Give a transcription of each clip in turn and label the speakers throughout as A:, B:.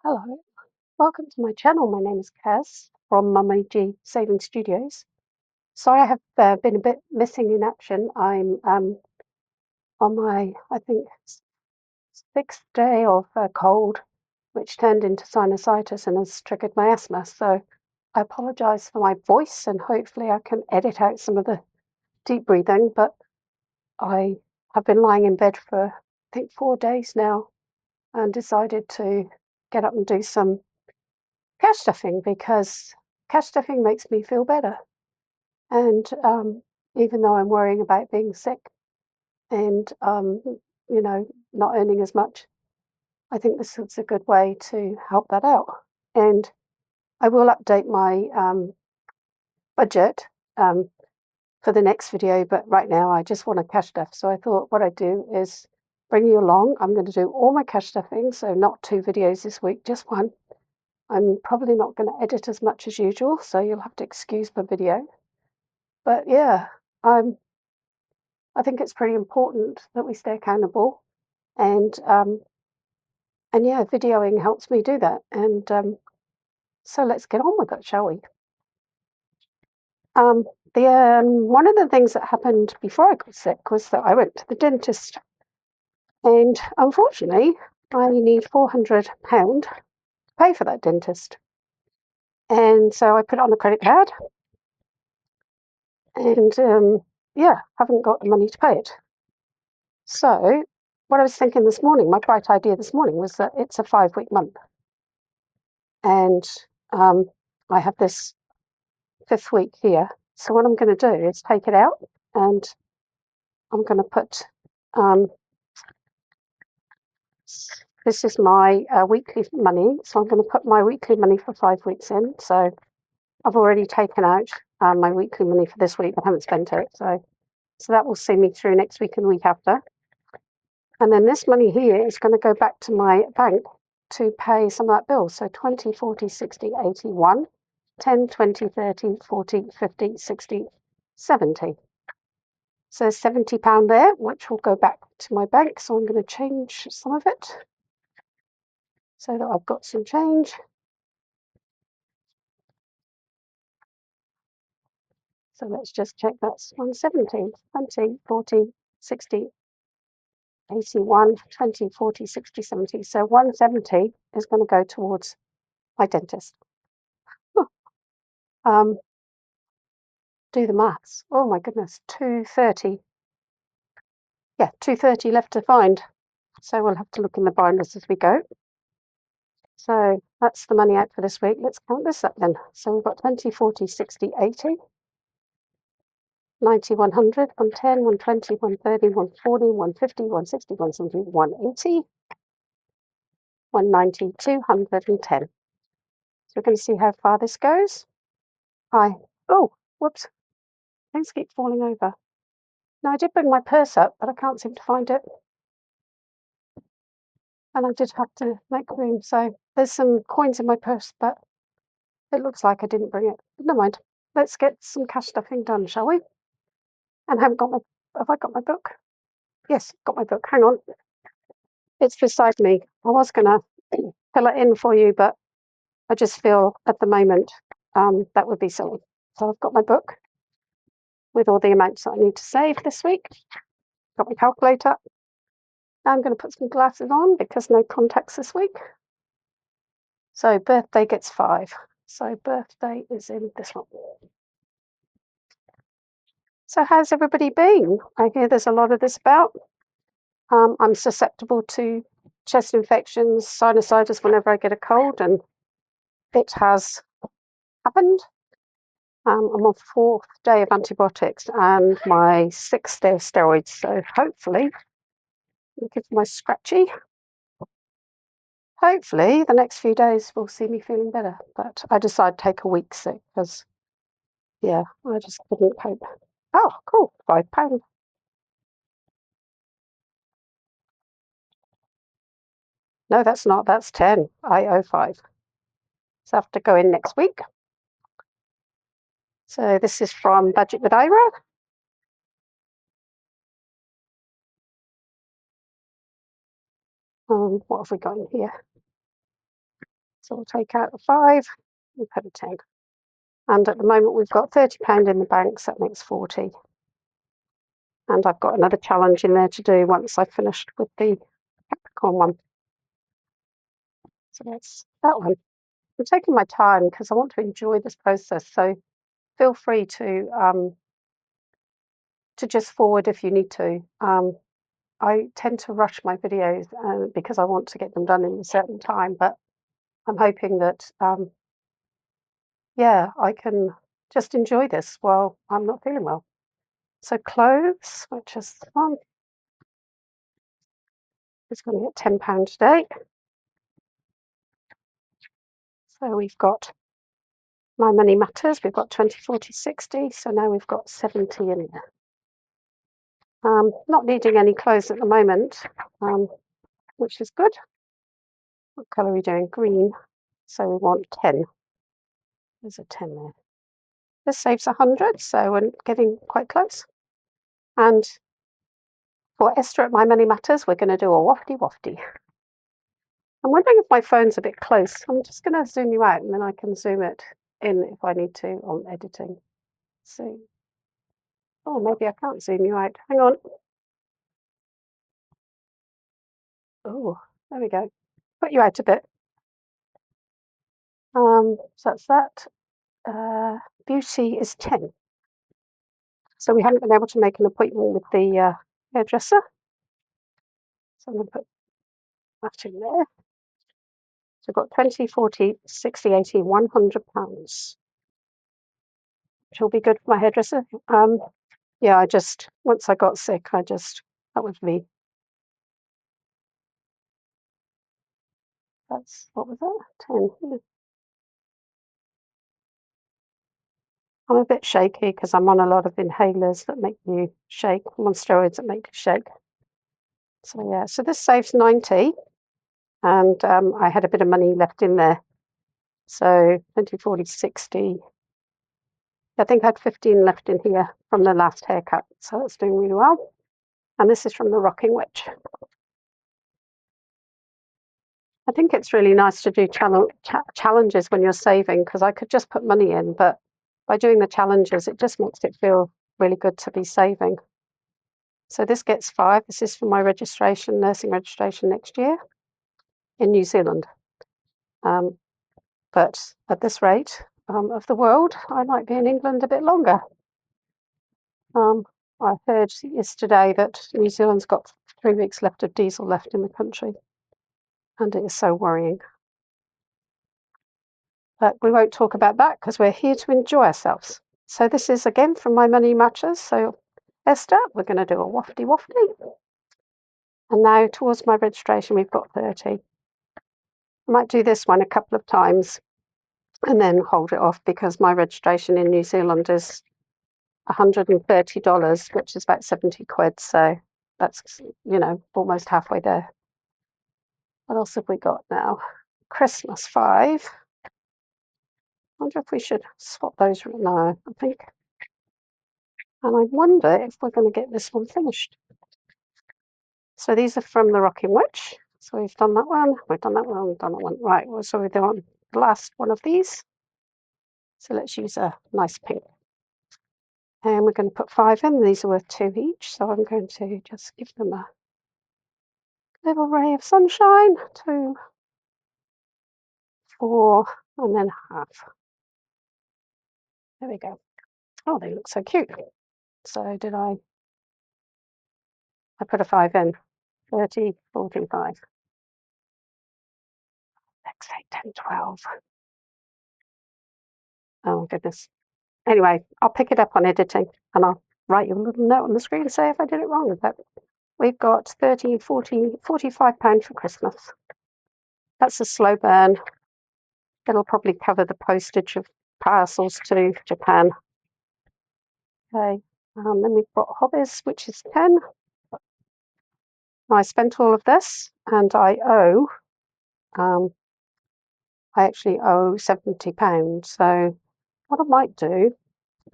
A: Hello, welcome to my channel. My name is Kaz from Momiji Savings Studios. Sorry I have been a bit missing in action. I'm on my, I think, sixth day of a cold, which turned into sinusitis and has triggered my asthma. So I apologize for my voice and hopefully I can edit out some of the deep breathing. But I have been lying in bed for, I think, 4 days now and decided to get up and do some cash stuffing because cash stuffing makes me feel better. And even though I'm worrying about being sick and, not earning as much, I think this is a good way to help that out. And I will update my budget for the next video, but right now I just want to cash stuff. So I thought what I'd do is bring you along. I'm going to do all my cash stuffing, so not 2 videos this week, just one. I'm probably not going to edit as much as usual, so you'll have to excuse my video. But yeah, I think it's pretty important that we stay accountable, and yeah, videoing helps me do that. And so let's get on with it, shall we? The one of the things that happened before I got sick was that I went to the dentist, and unfortunately, I need £400 to pay for that dentist. And so I put it on a credit card, and yeah, haven't got the money to pay it. So what I was thinking this morning, my bright idea this morning was that it's a 5-week month. And I have this 5th week here. So what I'm going to do is take it out and I'm going to put, this is my weekly money. So I'm going to put my weekly money for 5 weeks in. So I've already taken out my weekly money for this week, but haven't spent it. So that will see me through next week and the week after. And then this money here is going to go back to my bank to pay some of that bill. So 20, 40, 60, 81, 10, 20, 30, 40, 50, 60, 70. So £70 there, which will go back to my bank. So I'm going to change some of it so that I've got some change. So let's just check that's 170, 20, 40, 60, 81, 20, 40, 60, 70. So 170 is going to go towards my dentist. Um, do the maths. Oh my goodness, 230. Yeah, 230 left to find. So we'll have to look in the binders as we go. So that's the money out for this week. Let's count this up then. So we've got 20, 40, 60, 80, 90, 100, 110, 120, 130, 140, 150, 160, 170, 180, 190, 210. So we're going to see how far this goes. Oh, whoops. Things keep falling over. Now I did bring my purse up, but I can't seem to find it. And I did have to make room. So there's some coins in my purse, but it looks like I didn't bring it. Never mind. Let's get some cash stuffing done, shall we? And have I got my book? Yes, got my book. Hang on. It's beside me. I was going to fill it in for you, but I just feel at the moment that would be silly. So I've got my book with all the amounts that I need to save this week. Got my calculator. Now I'm going to put some glasses on because no contacts this week. So birthday gets 5. So birthday is in this one. So how's everybody been? I hear there's a lot of this about. I'm susceptible to chest infections, sinusitis whenever I get a cold, and it has happened. I'm on 4th day of antibiotics and my 6th day of steroids. So hopefully, give my scratchy. Hopefully, the next few days will see me feeling better. But I decided to take a week sick because, yeah, I just couldn't cope. Oh, cool, £5. No, that's not. That's 10. I owe 5. So I have to go in next week. So this is from Budget with Ira. What have we got in here? So we'll take out the 5 and put a 10. And at the moment we've got £30 in the bank, so that makes 40. And I've got another challenge in there to do once I've finished with the Capricorn one. So that's that one. I'm taking my time because I want to enjoy this process. So feel free to just forward if you need to. I tend to rush my videos because I want to get them done in a certain time, but I'm hoping that, I can just enjoy this while I'm not feeling well. So clothes, which is one, is going to get £10 today. So we've got My Money Matters, we've got 20, 40, 60, so now we've got 70 in there. Not needing any clothes at the moment, which is good. What colour are we doing? Green. So we want 10. There's a 10 there. This saves 100, so we're getting quite close. And for Esther at My Money Matters, we're going to do a wafty wafty. I'm wondering if my phone's a bit close. I'm just going to zoom you out and then I can zoom it in if I need to on editing. So, oh, maybe I can't zoom you out. Hang on. Oh, there we go. Put you out a bit. So that's that. Beauty is 10. So we haven't been able to make an appointment with the hairdresser. So I'm going to put that in there. So I've got 20, 40, 60, 80, £100, which will be good for my hairdresser. Yeah, once I got sick, that was me. What was that? 10. Yeah. I'm a bit shaky because I'm on a lot of inhalers that make you shake. I'm on steroids that make you shake. So yeah, so this saves 90, and I had a bit of money left in there. So 20, 40, 60. I think I had 15 left in here from the last haircut, so that's doing really well. And this is from the Rocking Witch. I think it's really nice to do challenges when you're saving, because I could just put money in, but by doing the challenges, it just makes it feel really good to be saving. So this gets 5. This is for my nursing registration next year in New Zealand. But at this rate of the world, I might be in England a bit longer. I heard yesterday that New Zealand's got 3 weeks left of diesel left in the country, and it is so worrying. But we won't talk about that because we're here to enjoy ourselves. So this is again from My Money Matters. So Esther, we're going to do a wafty wafty. And now towards my registration, we've got 30. I might do this one a couple of times and then hold it off because my registration in New Zealand is $130, which is about 70 quid. So that's, almost halfway there. What else have we got now? Christmas 5. I wonder if we should swap those. No, I think. And I wonder if we're going to get this one finished. So these are from the Rocking Witch. So we've done that one. We've done that one. We've done that one. Right. So we're doing the last one of these. So let's use a nice pink. And we're going to put 5 in. These are worth 2 each. So I'm going to just give them a little ray of sunshine. 2, 4, and then half. There we go. Oh, they look so cute. So I put a 5 in. 30, 45. 6, 8, 10, 12. Oh, goodness. Anyway, I'll pick it up on editing and I'll write you a little note on the screen and say if I did it wrong. But we've got 30, 40, £45 for Christmas. That's a slow burn. It'll probably cover the postage of parcels to Japan. Okay. Then we've got hobbies, which is 10. I spent all of this and I actually owe £70. So what I might do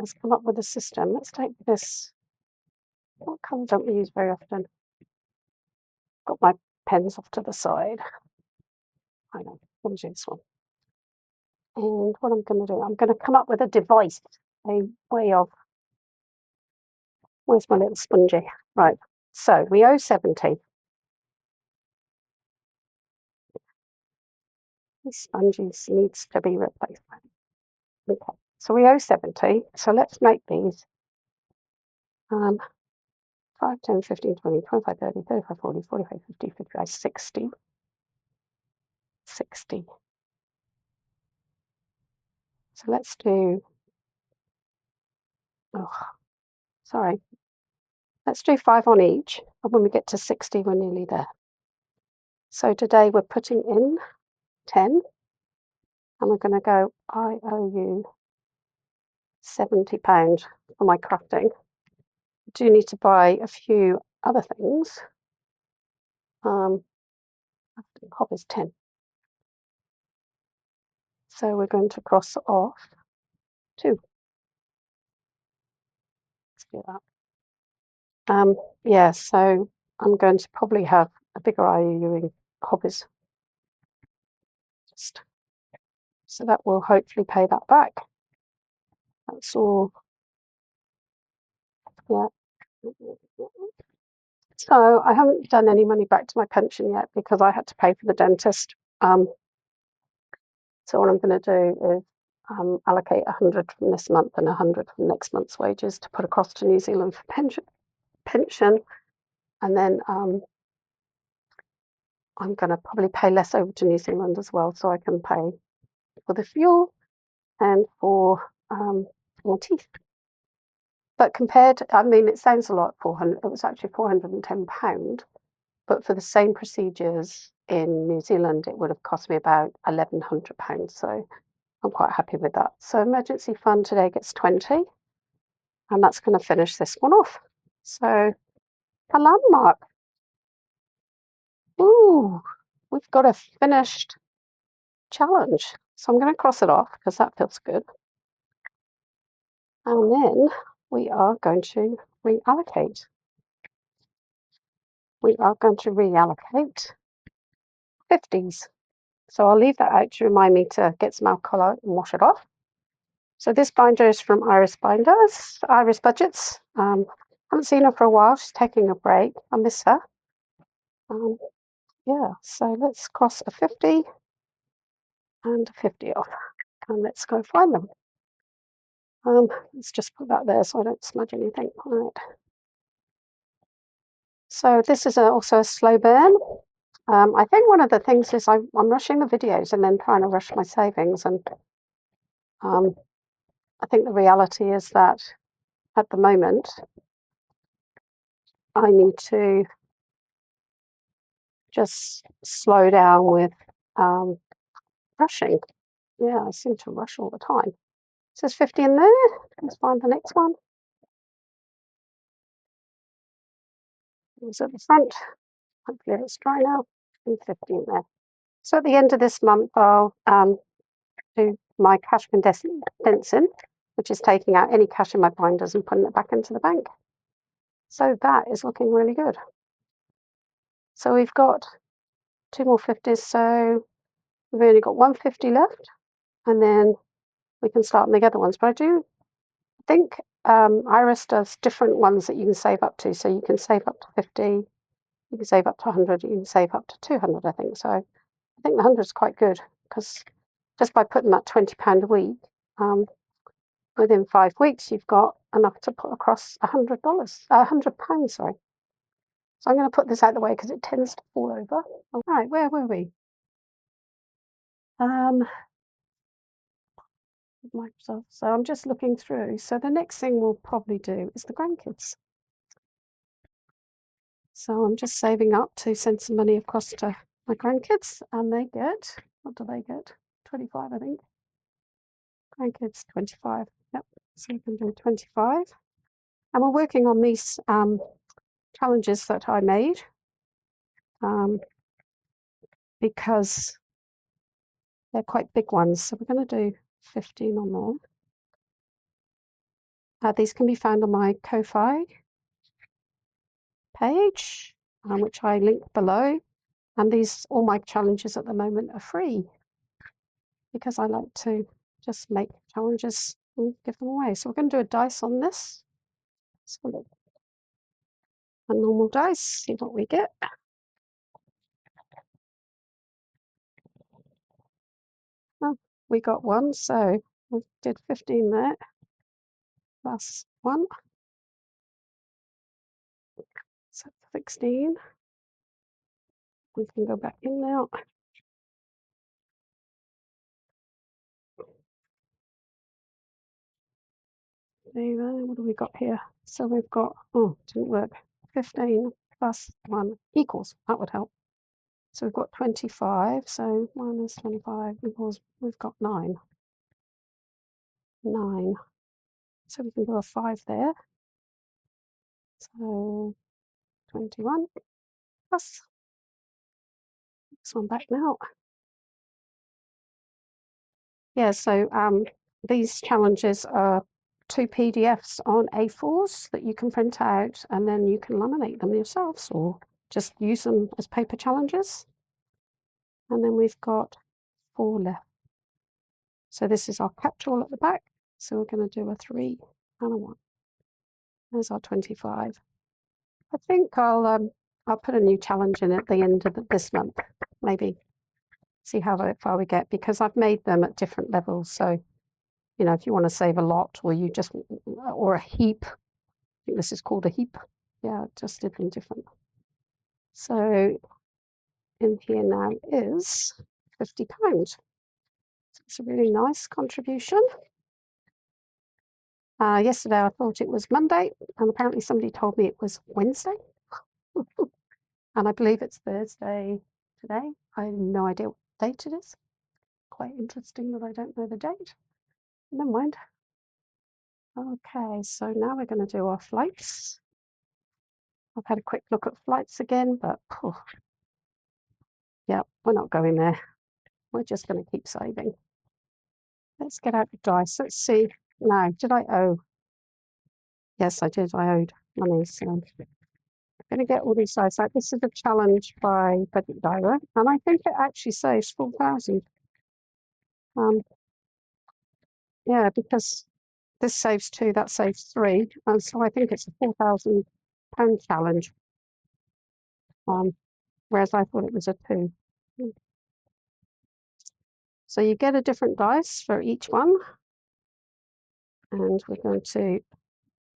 A: is come up with a system. Let's take this. What colour don't we use very often? Got my pens off to the side. I know, I'm going to do this one. And what I'm going to do, I'm going to come up with a device, a way of, where's my little spongy? Right, so we owe 70. These sponges needs to be replaced. Okay, so we owe 70, so let's make these 5, 10, 15, 20, 25, 30, 35, 40, 45, 50, 55, 60. 60. So let's do, oh, sorry, let's do 5 on each, and when we get to 60, we're nearly there. So today we're putting in 10, and we're going to go, I owe you £70 for my crafting. I do need to buy a few other things. Hop is 10. So we're going to cross off 2. Let's do that. Yeah, so I'm going to probably have a bigger IOUing hobbies. Just so that will hopefully pay that back. That's all. Yeah. So I haven't done any money back to my pension yet because I had to pay for the dentist. So what I'm going to do is allocate 100 from this month and 100 from next month's wages to put across to New Zealand for pension, and then I'm going to probably pay less over to New Zealand as well, so I can pay for the fuel and for my teeth. But compared, I mean, it sounds a lot. 400. It was actually £410, but for the same procedures in New Zealand, it would have cost me about £1,100. So I'm quite happy with that. So emergency fund today gets 20, and that's going to finish this one off. So a landmark. Ooh, we've got a finished challenge. So I'm going to cross it off because that feels good. And then we are going to reallocate. We are going to reallocate 50s. So I'll leave that out to remind me to get some alcohol out and wash it off. So this binder is from Iris Budgets. Haven't seen her for a while. She's taking a break. I miss her. Yeah, so let's cross a 50 and a 50 off. And let's go find them. Let's just put that there so I don't smudge anything. All right. So this is also a slow burn. I think one of the things is I'm rushing the videos and then trying to rush my savings. And I think the reality is that at the moment, I need to just slow down with rushing. Yeah, I seem to rush all the time. It says 50 in there. Let's find the next one. It's at the front. Hopefully it's dry now. And 50 in there. So at the end of this month, I'll do my cash condensing, which is taking out any cash in my binders and putting it back into the bank. So that is looking really good. So we've got 2 more 50s. So we've only got 150 left, and then we can start on the other ones. But I do think Iris does different ones that you can save up to. So you can save up to 50, you can save up to 100, you can save up to 200, I think. So I think the 100 is quite good because just by putting that £20 a week, within 5 weeks, you've got enough to put across £100, £100, sorry. So I'm going to put this out of the way because it tends to fall over. All right, where were we? Microsoft. So I'm just looking through. So the next thing we'll probably do is the grandkids. So I'm just saving up to send some money across to my grandkids, and they get, what do they get? 25, I think. Grandkids, 25. Yep. So we can do 25. And we're working on these challenges that I made because they're quite big ones. So we're going to do 15 on there. These can be found on my Ko-Fi page, which I link below. And these, all my challenges at the moment are free. because I like to just make challenges and give them away. So we're going to do a dice on this. So look, a normal dice, see what we get. Oh, we got 1, so we did 15 there, plus 1, so 16. We can go back in now. What do we got here? So we've got, oh, didn't work. 15 plus 1 equals, that would help. So we've got 25, so minus 25 equals, we've got 9. 9. So we can do a 5 there. So 21 plus this one back now. Yeah, so these challenges are 2 PDFs on A4s that you can print out, and then you can laminate them yourselves or just use them as paper challenges. And then we've got 4 left. So this is our catch-all at the back. So we're going to do a 3 and a 1. There's our 25. I think I'll put a new challenge in at the end of this month, maybe see how far we get, because I've made them at different levels. So, you know, if you want to save a lot, or you just, or a heap, I think this is called a heap. Yeah, just did them different. So in here now is £50. So it's a really nice contribution. Yesterday I thought it was Monday, and apparently somebody told me it was Wednesday. And I believe it's Thursday today. I have no idea what date it is. Quite interesting that I don't know the date. Never mind. Okay, so now we're going to do our flights. I've had a quick look at flights again, but yeah, we're not going there. We're just going to keep saving. Let's get out the dice. Let's see. No, did I owe? Yes, I did. I owed money. So I'm going to get all these dice out. This is a challenge by Budget Diver, and I think it actually saves 4,000. Yeah, because this saves 2, that saves 3, and so I think it's a £4,000 challenge. Whereas I thought it was a 2. So you get a different dice for each one, and we're going to